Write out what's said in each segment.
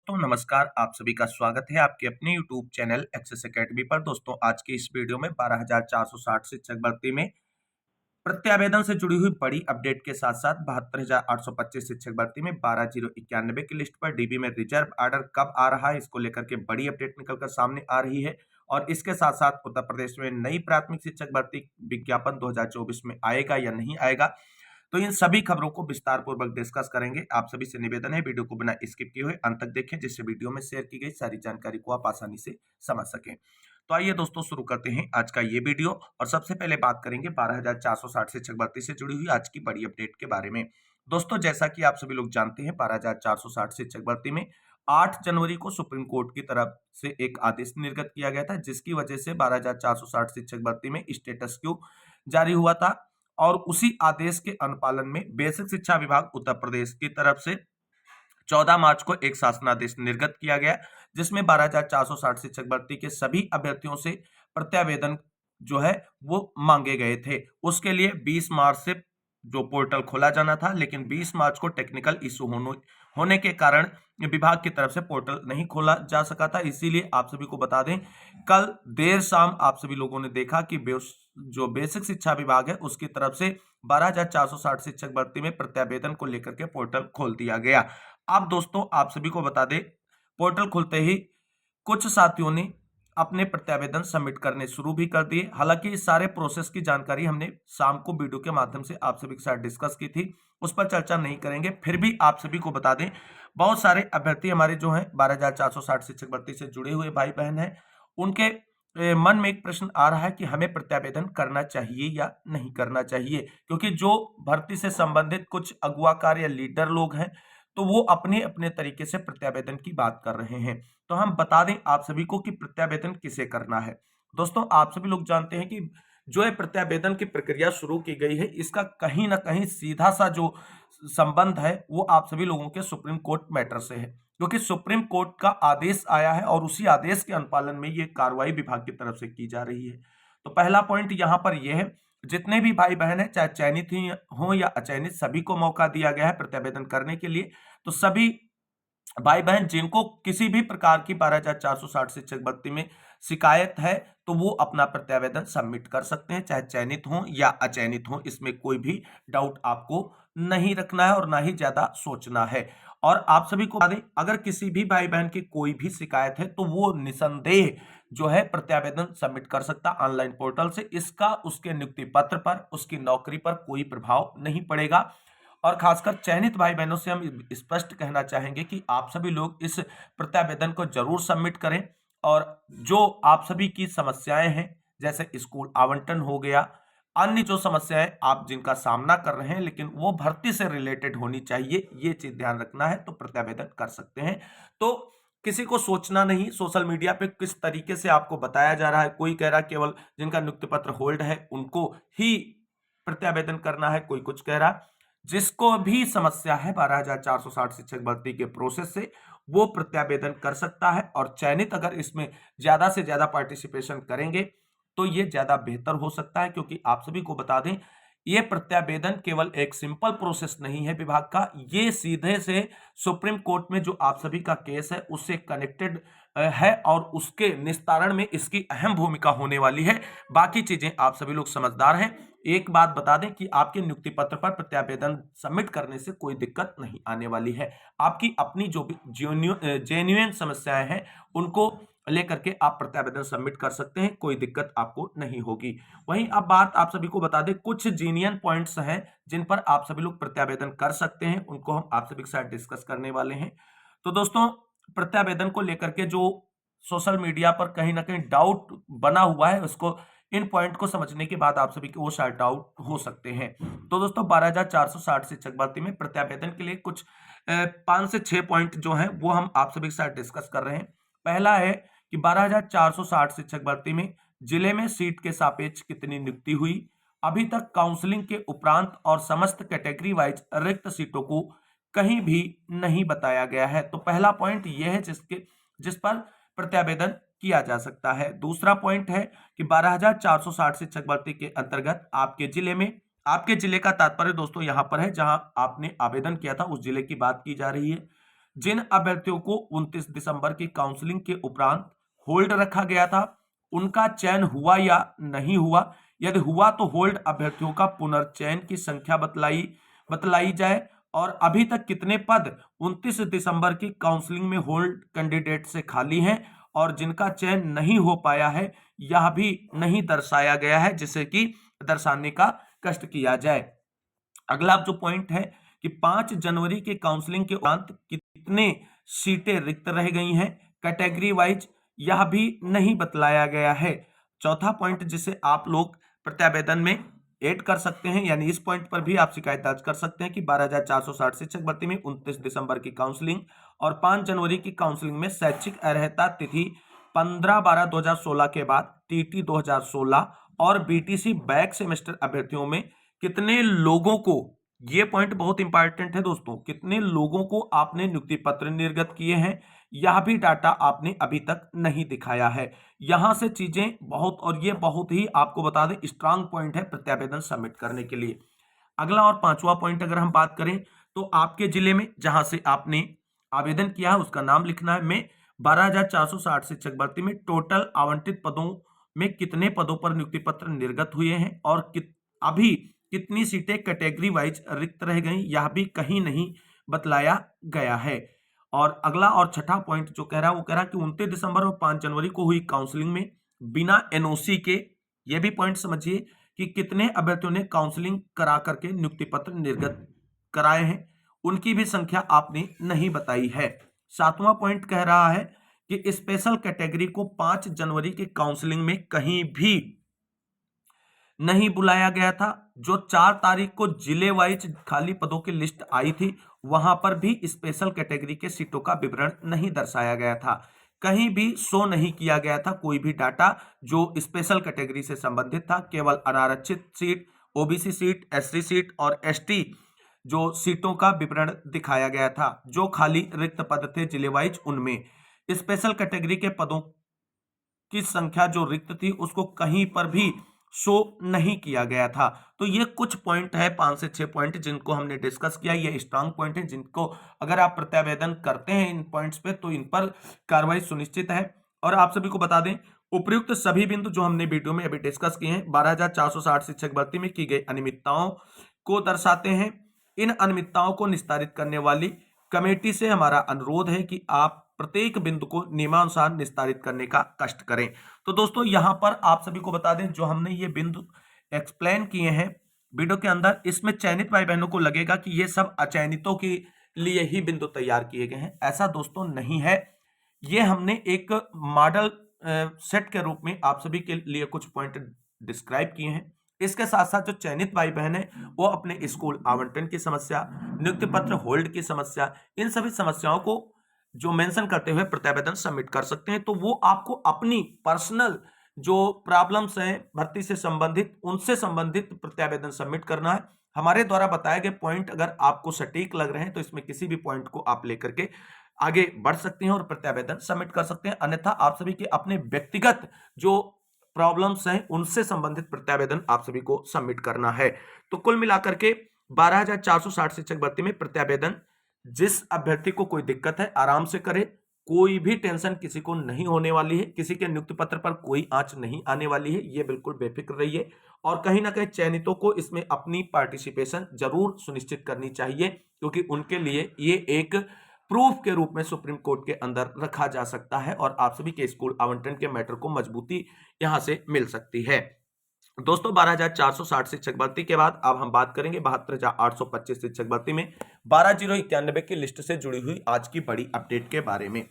तो नमस्कार, आप सभी का स्वागत है आपके अपने यूट्यूब चैनल एक्सेस एकेडमी पर। दोस्तों, आज की इस वीडियो में 12,460 शिक्षक भर्ती में प्रत्यावेदन से जुड़ी हुई बड़ी अपडेट के साथ साथ 72,825 शिक्षक भर्ती में 12,091 की लिस्ट पर डीबी में रिजर्व ऑर्डर कब आ रहा है, इसको लेकर के बड़ी अपडेट निकलकर सामने आ रही है। और इसके साथ साथ उत्तर प्रदेश में नई प्राथमिक शिक्षक भर्ती विज्ञापन 2024 में आएगा या नहीं आएगा, तो इन सभी खबरों को विस्तार पूर्वक डिस्कस करेंगे। आप सभी से निवेदन है, वीडियो को बिना स्किप किए हुए अंत तक देखें, जिससे वीडियो में शेयर की गई सारी जानकारी को आप आसानी से समझ सकें। तो आइए दोस्तों, शुरू करते हैं आज का ये वीडियो। और सबसे पहले बात करेंगे 12,460 शिक्षक भर्ती से जुड़ी हुई आज की बड़ी अपडेट के बारे में। दोस्तों, जैसा कि आप सभी लोग जानते हैं, 12,460 शिक्षक भर्ती में 8 जनवरी को सुप्रीम कोर्ट की तरफ से एक आदेश निर्गत किया गया था, जिसकी वजह से 12,460 शिक्षक भर्ती में स्टेटस क्यू जारी हुआ था। और उसी आदेश के अनुपालन में बेसिक शिक्षा विभाग उत्तर प्रदेश की तरफ से 14 मार्च को एक शासनादेश निर्गत किया गया, जिसमें 12,460 शिक्षक भर्ती के सभी अभ्यर्थियों से प्रत्यावेदन जो है वो मांगे गए थे। उसके लिए 20 मार्च से जो पोर्टल खोला जाना था, लेकिन 20 मार्च को टेक्निकल इशू होने के कारण विभाग की तरफ से पोर्टल नहीं खोला जा सका था। इसीलिए आप सभी को बता दें, कल देर शाम आप सभी लोगों ने देखा कि जो बेसिक शिक्षा विभाग है उसकी तरफ से 12,460 शिक्षक भर्ती में प्रत्यावेदन को लेकर के पोर्टल खोल दिया गया। अब दोस्तों, आप सभी को बता दें, पोर्टल खुलते ही कुछ साथियों ने अपने प्रत्यावेदन सबमिट करने शुरू भी कर दिए। हालांकि इस सारे प्रोसेस की जानकारी हमने शाम को वीडियो के माध्यम से आप सभी के साथ डिस्कस की थी, उस पर चर्चा नहीं करेंगे। फिर भी आप सभी को बता दें, बहुत सारे अभ्यर्थी हमारे जो हैं 12,460 शिक्षक भर्ती से जुड़े हुए भाई बहन हैं, उनके मन में एक प्रश्न आ रहा है कि हमें प्रत्यावेदन करना चाहिए या नहीं करना चाहिए, क्योंकि जो भर्ती से संबंधित कुछ अगुवाकार या लीडर लोग हैं, तो वो अपने अपने तरीके से प्रत्यावेदन की बात कर रहे हैं। तो हम बता दें आप सभी को कि प्रत्यावेदन किसे करना है। दोस्तों, आप सभी लोग जानते हैं कि जो है प्रत्यावेदन की प्रक्रिया शुरू की गई है, इसका कहीं ना कहीं सीधा सा जो संबंध है वो आप सभी लोगों के सुप्रीम कोर्ट मैटर से है, क्योंकि सुप्रीम कोर्ट का आदेश आया है और उसी आदेश के अनुपालन में ये कार्रवाई विभाग की तरफ से की जा रही है। तो पहला पॉइंट यहाँ पर यह है, जितने भी भाई बहन है, चाहे चयनित ही हो या अचयनित, सभी को मौका दिया गया है प्रत्यावेदन करने के लिए। तो सभी भाई बहन जिनको किसी भी प्रकार की 12,460 शिक्षक भर्ती में शिकायत है, तो वो अपना प्रत्यावेदन सबमिट कर सकते हैं, चाहे चयनित हो या अचयनित हो। इसमें कोई भी डाउट आपको नहीं रखना है और ना ही ज्यादा सोचना है। और आप सभी को बता दें, अगर किसी भी भाई बहन की कोई भी शिकायत है, तो वो निसंदेह जो है प्रत्यावेदन सबमिट कर सकता ऑनलाइन पोर्टल से। इसका उसके नियुक्ति पत्र पर, उसकी नौकरी पर कोई प्रभाव नहीं पड़ेगा। और खासकर चयनित भाई बहनों से हम स्पष्ट कहना चाहेंगे कि आप सभी लोग इस प्रत्यावेदन को जरूर सबमिट करें। और जो आप सभी की समस्याएं हैं, जैसे स्कूल आवंटन हो गया, अन्य जो समस्याएं आप जिनका सामना कर रहे हैं, लेकिन वो भर्ती से रिलेटेड होनी चाहिए, ये चीज ध्यान रखना है, तो प्रत्यावेदन कर सकते हैं। तो किसी को सोचना नहीं, सोशल मीडिया पे किस तरीके से आपको बताया जा रहा है, कोई कह रहा है केवल जिनका नियुक्ति पत्र होल्ड है उनको ही प्रत्यावेदन करना है, कोई कुछ कह रहा है। जिसको भी समस्या है 12,460 शिक्षक भर्ती के प्रोसेस से, वो प्रत्यावेदन कर सकता है। और चयनित अगर इसमें ज्यादा से ज्यादा पार्टिसिपेशन करेंगे, तो ये ज्यादा बेहतर हो सकता है, क्योंकि आप सभी को बता दें, ये प्रत्यावेदन केवल एक सिंपल प्रोसेस नहीं है विभाग का, ये सीधे से सुप्रीम कोर्ट में जो आप सभी का केस है उससे कनेक्टेड है, और उसके निस्तारण में इसकी अहम भूमिका होने वाली है। बाकी चीजें आप सभी लोग समझदार हैं। एक बात बता दें कि आपके नियुक्ति पत्र पर प्रत्यावेदन सबमिट करने से कोई दिक्कत नहीं आने वाली है। आपकी अपनी जो भी जेन्युइन समस्याएं हैं, उनको लेकर के आप प्रत्यावेदन सबमिट कर सकते हैं, कोई दिक्कत आपको नहीं होगी। वहीं अब बात आप सभी को बता दें, कुछ जीनियन पॉइंट्स हैं जिन पर आप सभी लोग प्रत्यावेदन कर सकते हैं, उनको हम आप सभी के साथ डिस्कस करने वाले हैं। तो दोस्तों, प्रत्यावेदन को लेकर के जो सोशल मीडिया पर कहीं ना कहीं डाउट बना हुआ है, उसको इन पॉइंट को समझने के बाद आप सभी के वो शार्ट आउट हो सकते हैं। तो दोस्तों, 12,460 शिक्षक भर्ती में प्रत्यावेदन के लिए कुछ 5 से 6 पॉइंट जो हैं वो हम आप सभी के साथ डिस्कस कर रहे हैं। पहला है कि 12,460 शिक्षक भर्ती में जिले में सीट के सापेक्ष कितनी नियुक्ति हुई, अभी तक काउंसलिंग के उपरांत और समस्त कैटेगरी वाइज रिक्त सीटों को कहीं भी नहीं बताया गया है। तो पहला पॉइंट यह है जिस पर प्रत्यावेदन किया जा सकता है। दूसरा पॉइंट है कि 12,460 शिक्षक भर्ती के अंतर्गत आपके जिले का तात्पर्य दोस्तों यहां पर है जहां आपने आवेदन किया था, उस जिले की बात की जा रही है। जिन अभ्यर्थियों को 29 दिसंबर की काउंसलिंग के उपरांत होल्ड रखा गया था उनका चयन हुआ या नहीं हुआ, यदि हुआ तो होल्ड अभ्यर्थियों का पुनर्चयन की संख्या बतलाई जाए और अभी तक कितने पद 29 दिसंबर की काउंसलिंग में होल्ड कैंडिडेट से खाली हैं और जिनका चयन नहीं हो पाया है यह भी नहीं दर्शाया गया है, जिसे कि दर्शाने का कष्ट किया जाए। अगला जो पॉइंट है कि 5 जनवरी के काउंसलिंग के उपरांत कितने सीटें रिक्त रह गई हैं कैटेगरी वाइज, यह भी नहीं बतलाया गया है। चौथा पॉइंट जिसे आप लोग प्रत्यावेदन में ऐड कर सकते हैं, यानी इस पॉइंट पर भी आप शिकायत दर्ज कर सकते हैं कि 12,460 शिक्षक भर्ती में 29 दिसंबर की काउंसलिंग और 5 जनवरी की काउंसलिंग में शैक्षिक अर्हता तिथि 15/12/2016 के बाद टीटी 2016 और बीटीसी बैक सेमेस्टर अभ्यर्थियों में कितने लोगों को, ये पॉइंट बहुत इंपॉर्टेंट है दोस्तों, कितने लोगों को आपने नियुक्ति पत्र निर्गत किए हैं यह भी डाटा आपने अभी तक नहीं दिखाया है। यहां से चीजें बहुत, और ये बहुत ही आपको बता दें स्ट्रांग पॉइंट है प्रत्यावेदन सबमिट करने के लिए। अगला और पांचवा पॉइंट अगर हम बात करें तो आपके जिले में जहां से आपने आवेदन किया है उसका नाम लिखना है। में 12,460 शिक्षक भर्ती में टोटल आवंटित पदों में कितने पदों पर नियुक्ति पत्र निर्गत हुए हैं और अभी कितनी सीटें कैटेगरी वाइज रिक्त रह गई, यह भी कहीं नहीं बतलाया गया है। और अगला और छठा पॉइंट जो कह रहा है वो कह रहा है कि 29 दिसंबर और 5 जनवरी को हुई काउंसलिंग में बिना एनओसी के, ये भी पॉइंट समझिए कि कितने अभ्यर्थियों ने काउंसलिंग करा करके नियुक्ति पत्र निर्गत कराए हैं, उनकी भी संख्या आपने नहीं बताई है। सातवां पॉइंट कह रहा है कि स्पेशल कैटेगरी को 5 जनवरी की काउंसलिंग में कहीं भी नहीं बुलाया गया था। जो 4 तारीख को जिले वाइज खाली पदों की लिस्ट आई थी वहां पर भी स्पेशल कैटेगरी के सीटों का विवरण नहीं दर्शाया गया था, कहीं भी शो नहीं किया गया था कोई भी डाटा जो स्पेशल कैटेगरी से संबंधित था। केवल अनारक्षित seat, OBC seat, SC seat और एसटी जो सीटों का विवरण दिखाया गया था। जो खाली रिक्त पद थे जिले वाइज उनमें स्पेशल कैटेगरी के पदों की संख्या जो रिक्त थी उसको कहीं पर भी शो नहीं किया गया था। तो ये कुछ पॉइंट है, 5 से 6 पॉइंट जिनको हमने डिस्कस किया, ये स्ट्रांग पॉइंट है जिनको अगर आप प्रत्यावेदन करते हैं इन पॉइंट्स पे तो इन पर कार्रवाई सुनिश्चित है। और आप सभी को बता दें उपयुक्त सभी बिंदु जो हमने वीडियो में अभी डिस्कस किए हैं 12,460 शिक्षक भर्ती में की गई अनियमितताओं को दर्शाते हैं। इन अनियमितताओं को निस्तारित करने वाली कमेटी से हमारा अनुरोध है कि आप प्रत्येक बिंदु को नियमानुसार निस्तारित करने का कष्ट करें। तो दोस्तों यहां पर आप सभी को बता दें जो हमने ये बिंदु एक्सप्लेन किए हैं वीडियो के अंदर, इसमें चयनित भाई बहनों को लगेगा कि ये सब अचयनितों के लिए ही बिंदु तैयार किए गए हैं, ऐसा दोस्तों नहीं है। ये हमने एक मॉडल सेट के रूप में आप सभी के लिए कुछ पॉइंट डिस्क्राइब किए हैं। इसके साथ साथ जो चयनित भाई बहन है वो अपने स्कूल आवंटन की समस्या, नियुक्ति पत्र होल्ड की समस्या, इन सभी समस्याओं को जो मेंशन करते हुए प्रत्यावेदन सबमिट कर सकते हैं। तो वो आपको अपनी पर्सनल जो प्रॉब्लम्स हैं भर्ती से संबंधित उनसे संबंधित प्रत्यावेदन सबमिट करना है। हमारे द्वारा बताए गए पॉइंट अगर आपको सटीक लग रहे हैं तो इसमें किसी भी पॉइंट को आप लेकर के आगे बढ़ सकते हैं और प्रत्यावेदन सबमिट कर सकते हैं। अन्यथा आप सभी के अपने व्यक्तिगत जो प्रॉब्लम्स हैं उनसे संबंधित प्रत्यावेदन आप सभी को सबमिट करना है। तो कुल मिलाकर के 12,460 शिक्षक भर्ती में प्रत्यावेदन जिस अभ्यर्थी को कोई दिक्कत है आराम से करे, कोई भी टेंशन किसी को नहीं होने वाली है, किसी के नियुक्ति पत्र पर कोई आंच नहीं आने वाली है, ये बिल्कुल बेफिक्र रहिए। और कहीं ना कहीं चयनितों को इसमें अपनी पार्टिसिपेशन जरूर सुनिश्चित करनी चाहिए क्योंकि उनके लिए ये एक प्रूफ के रूप में सुप्रीम कोर्ट के अंदर रखा जा सकता है और आप सभी के स्कूल आवंटन के मैटर को मजबूती यहां से मिल सकती है। दोस्तों 12,460 शिक्षक भर्ती के बाद अब हम बात करेंगे 72,825 शिक्षक भर्ती में 12,091 की लिस्ट से जुड़ी हुई आज की बड़ी अपडेट के बारे में।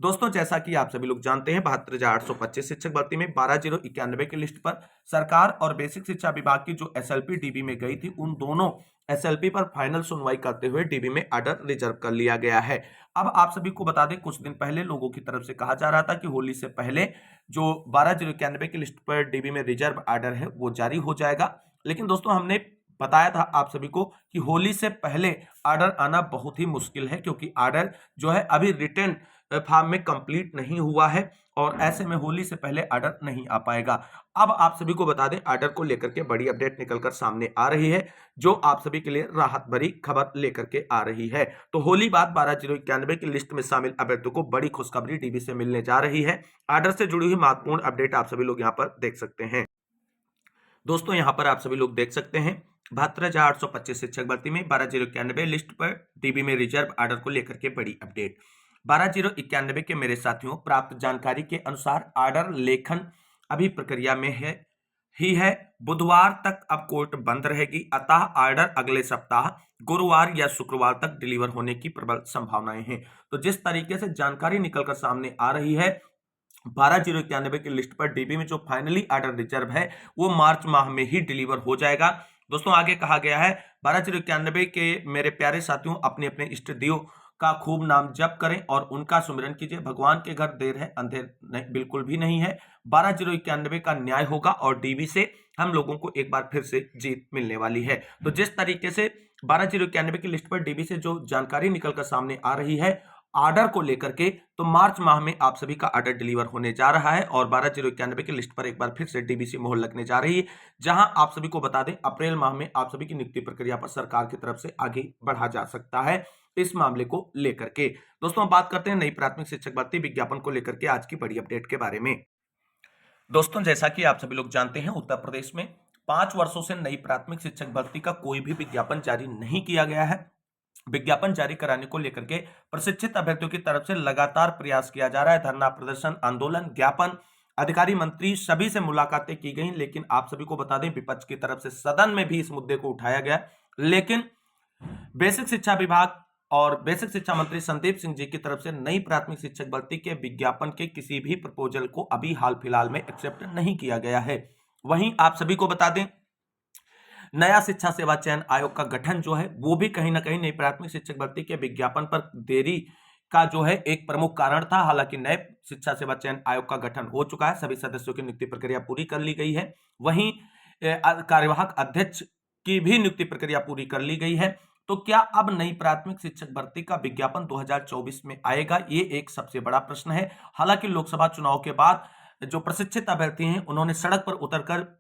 दोस्तों जैसा कि आप सभी लोग जानते हैं 72,825 शिक्षक भर्ती में 12,091 की लिस्ट पर सरकार और बेसिक शिक्षा विभाग की जो एसएलपी डीबी में गई थी उन दोनों एसएलपी पर फाइनल सुनवाई करते हुए डीबी में ऑर्डर रिजर्व कर लिया गया है। अब आप सभी को बता दें कुछ दिन पहले लोगों की तरफ से कहा जा रहा था कि होली से पहले जो 12,091 की लिस्ट पर डीबी में रिजर्व ऑर्डर है वो जारी हो जाएगा, लेकिन दोस्तों हमने बताया था आप सभी को कि होली से पहले ऑर्डर आना बहुत ही मुश्किल है क्योंकि ऑर्डर जो है अभी रिटर्न फॉर्म में कंप्लीट नहीं हुआ है और ऐसे में होली से पहले ऑर्डर नहीं आ पाएगा। अब आप सभी को बता दें, ऑर्डर को लेकर के बड़ी अपडेट निकलकर सामने आ रही है, जो आप सभी के लिए राहत भरी खबर लेकर के आ रही है। तो होली बाद 12,091 की लिस्ट में शामिल अभ्यर्थियों को बड़ी खुशखबरी डीबी से मिलने जा रही है। ऑर्डर से जुड़ी हुई महत्वपूर्ण अपडेट आप सभी लोग यहाँ पर देख सकते हैं। दोस्तों यहाँ पर आप सभी लोग देख सकते हैं 72,825 शिक्षक भर्ती में 12,091 लिस्ट पर डीबी में रिजर्व ऑर्डर को लेकर के बड़ी अपडेट। 12,091 के मेरे साथियों, प्राप्त जानकारी के अनुसार ऑर्डर लेखन अभी प्रक्रिया में है। बुधवार तक अब कोर्ट बंद रहेगी, अतः ऑर्डर अगले सप्ताह गुरुवार या शुक्रवार तक डिलीवर होने की प्रबल संभावनाएं हैं। तो जिस तरीके से जानकारी निकलकर सामने आ रही है, 12,091 की लिस्ट पर डीबी में जो फाइनली ऑर्डर रिजर्व है वो मार्च माह में ही डिलीवर हो जाएगा। दोस्तों आगे कहा गया है 12,091 के मेरे प्यारे साथियों, अपने अपने इष्ट देव का खूब नाम जप करें और उनका सुमिरन कीजिए। भगवान के घर देर है अंधेर नहीं, बिल्कुल भी नहीं है। 12,091 का न्याय होगा और डीबी से हम लोगों को एक बार फिर से जीत मिलने वाली है। तो जिस तरीके से 12,091 की लिस्ट पर डीबी से जो जानकारी निकलकर सामने आ रही है ऑर्डर को लेकर के, तो मार्च माह में आप सभी का ऑर्डर डिलीवर होने जा रहा है और 12,091 की लिस्ट पर एक बार फिर से डीबीसी मोहर लगने जा रही है, जहां आप सभी को बता दें अप्रैल माह में आप सभी की नियुक्ति प्रक्रिया पर सरकार की तरफ से आगे बढ़ा जा सकता है इस मामले को लेकर के। दोस्तों बात करते हैं नई प्राथमिक शिक्षक भर्ती विज्ञापन को लेकर के आज की बड़ी अपडेट के बारे में। दोस्तों जैसा कि आप सभी लोग जानते हैं, उत्तर प्रदेश में 5 वर्षों से नई प्राथमिक शिक्षक भर्ती का कोई भी विज्ञापन जारी नहीं किया गया है। विज्ञापन जारी कराने को लेकर के प्रशिक्षित अभ्यर्थियों की तरफ से लगातार प्रयास किया जा रहा है। धरना प्रदर्शन, आंदोलन, ज्ञापन, अधिकारी मंत्री सभी से मुलाकातें की गई, लेकिन आप सभी को बता दें विपक्ष की तरफ से सदन में भी इस मुद्दे को उठाया गया, लेकिन बेसिक शिक्षा विभाग और बेसिक शिक्षा मंत्री संदीप सिंह जी की तरफ से नई प्राथमिक शिक्षक भर्ती के विज्ञापन के किसी भी प्रपोजल को अभी हाल फिलहाल में एक्सेप्ट नहीं किया गया है। वहीं आप सभी को बता दें नया शिक्षा सेवा चयन आयोग का गठन जो है वो भी कहीं ना कहीं नई प्राथमिक शिक्षक भर्ती के विज्ञापन पर देरी का जो है एक प्रमुख कारण था। हालांकि नए शिक्षा सेवा चयन आयोग का गठन हो चुका है, सभी सदस्यों की नियुक्ति प्रक्रिया पूरी कर ली गई है। वहीं कार्यवाहक अध्यक्ष की भी नियुक्ति प्रक्रिया पूरी कर ली गई है। तो क्या अब नई प्राथमिक शिक्षक भर्ती का विज्ञापन 2024 में आएगा, ये एक सबसे बड़ा प्रश्न है। हालांकि लोकसभा चुनाव के बाद जो प्रशिक्षित अभ्यर्थी हैं उन्होंने सड़क पर उतरकर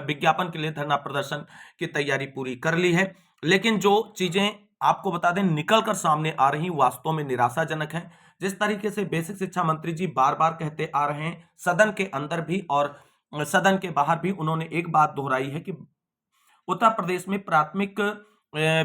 विज्ञापन के लिए धरना प्रदर्शन की तैयारी पूरी कर ली है, लेकिन जो चीजें आपको बता दें निकल कर सामने आ रही वास्तव में निराशाजनक है। जिस तरीके से बेसिक शिक्षा मंत्री जी बार बार कहते आ रहे हैं, सदन के अंदर भी और सदन के बाहर भी उन्होंने एक बात दोहराई है कि उत्तर प्रदेश में प्राथमिक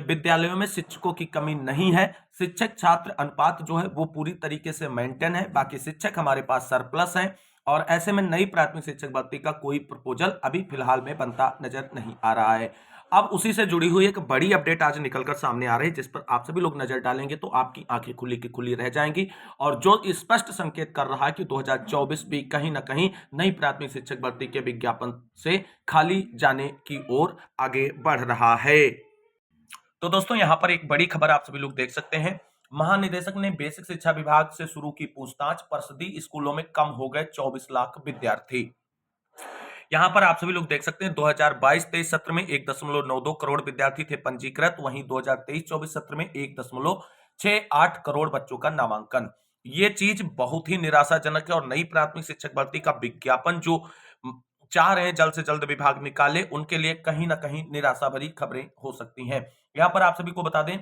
विद्यालयों में शिक्षकों की कमी नहीं है। शिक्षक छात्र अनुपात जो है वो पूरी तरीके से मेंटेन है, बाकी शिक्षक हमारे पास सरप्लस है और ऐसे में नई प्राथमिक शिक्षक भर्ती का कोई प्रपोजल अभी फिलहाल में बनता नजर नहीं आ रहा है। अब उसी से जुड़ी हुई एक बड़ी अपडेट आज निकलकर सामने आ रही है, जिस पर आप सभी लोग नजर डालेंगे तो आपकी आंखें खुली की खुली रह जाएंगी और जो स्पष्ट संकेत कर रहा है कि 2024 भी कहीं ना कहीं नई प्राथमिक शिक्षक भर्ती के विज्ञापन से खाली जाने की ओर आगे बढ़ रहा है। तो दोस्तों यहां पर एक बड़ी खबर आप सभी लोग देख सकते हैं। महानिदेशक ने बेसिक शिक्षा विभाग से शुरू की पूछताछ, परिषदीय स्कूलों में कम हो गए 24 लाख विद्यार्थी। यहां पर आप सभी लोग देख सकते हैं 2022-23 सत्र में 1.92 करोड़ विद्यार्थी थे पंजीकृत, वहीं 2023-24 सत्र में 1.68 करोड़ बच्चों का नामांकन। ये चीज बहुत ही निराशाजनक है और नई प्राथमिक शिक्षक भर्ती का विज्ञापन जो चाह रहे हैं जल्द से जल्द विभाग निकाले, उनके लिए कहीं ना कहीं निराशा भरी खबरें हो सकती हैं। यहां पर आप सभी को बता दें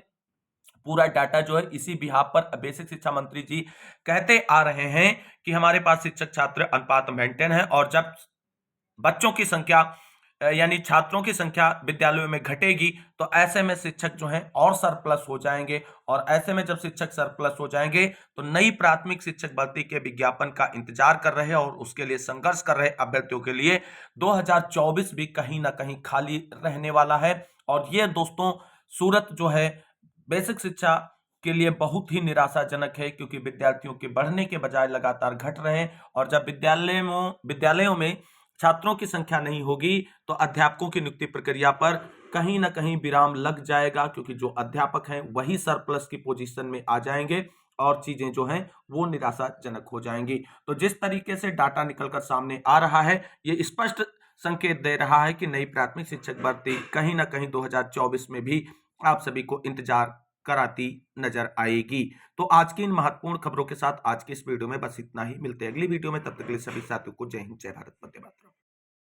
पूरा डाटा जो है इसी बिहाफ पर बेसिक शिक्षा मंत्री जी कहते आ रहे हैं कि हमारे पास शिक्षक छात्र अनुपात मेंटेन है और जब बच्चों की संख्या यानी छात्रों की संख्या विद्यालयों में घटेगी तो ऐसे में शिक्षक जो हैं और सरप्लस हो जाएंगे और ऐसे में जब शिक्षक सरप्लस हो जाएंगे तो नई प्राथमिक शिक्षक भर्ती के विज्ञापन का इंतजार कर रहे और उसके लिए संघर्ष कर रहे अभ्यर्थियों के लिए 2024 भी कहीं ना कहीं खाली रहने वाला है। और ये दोस्तों सूरत जो है बेसिक शिक्षा के लिए बहुत ही निराशाजनक है, क्योंकि विद्यार्थियों के बढ़ने के बजाय लगातार घट रहे हैं और जब विद्यालयों में छात्रों की संख्या नहीं होगी तो अध्यापकों की नियुक्ति प्रक्रिया पर कहीं ना कहीं विराम लग जाएगा, क्योंकि जो अध्यापक हैं वही सरप्लस की पोजीशन में आ जाएंगे और चीजें जो हैं वो निराशाजनक हो जाएंगी। तो जिस तरीके से डाटा निकलकर सामने आ रहा है ये स्पष्ट संकेत दे रहा है कि नई प्राथमिक शिक्षक भर्ती कहीं ना कहीं 2024 में भी आप सभी को इंतजार कराती नजर आएगी। तो आज की इन महत्वपूर्ण खबरों के साथ आज के इस वीडियो में बस इतना ही। मिलते हैं अगली वीडियो में, तब तक के लिए सभी साथियों को जय हिंद, जय भारत, वंदे मातरम।